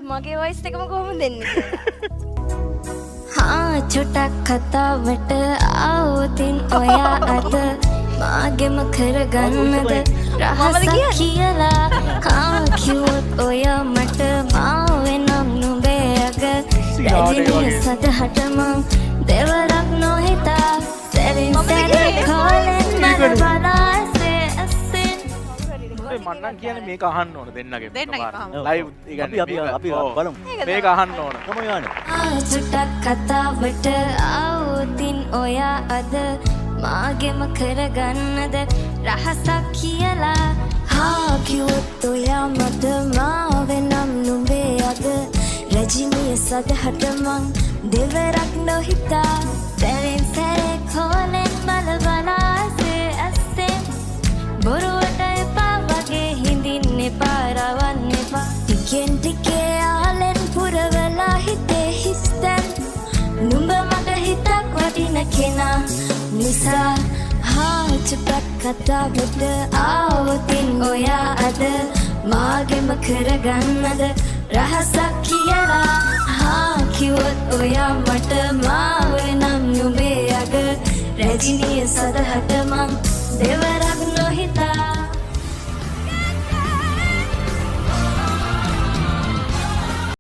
මගේ වයිස් එකම කොහොමද දෙන්නේ? हाँ छोटा කතාවට ආවොතින් ඔයා අද මාගෙම කරගන්නද රහසක් කියලා හා කිව්වොත් ඔයා මට මාවෙනම් නුඹේ අග රැඳිනේ සදහට මං දෙවරක් නොහිතා සැරින් සැරේ කෝලෙන් මන බලාසේ අස්සෙන් මන්නම් කියන්නේ මේක අහන්න ඕන දෙන්නගේ දෙන්නගේ ලයිව් අපි බලමු මේක අහන්න ඕන කොහොම යන්නේ ආ කතාවට ආවොතින් ඔයා අද මාගෙම කරගන්නද රහසක් කියලා හා කිව්වොත් ඔයා මට මාවෙනම් නුඹේ අද රජිනිය සදහට මං දෙවරක් නොහිතා සැරෙන් සැරේ කෝලෙන් බල බලාසේ ඇස්සෙන් බොරුවට එපා වගේ හිඳින්න එපා රවන්න එපා ටිකෙන් ටිකේ ආලෙන් පුරවලා හිතේ හිස්තැන් නුඹ මට හිතක් වටින කෙනා නිසා හා චුට්ටක් කතාවට ආවොතින් ඔයා අද මාගෙම කරගන්නද රහසක් කියලා හා කිව්වොත් ඔයා මට මාවෙනම් නුඹේ අග රැජිනිය සදහට මං දෙවරක්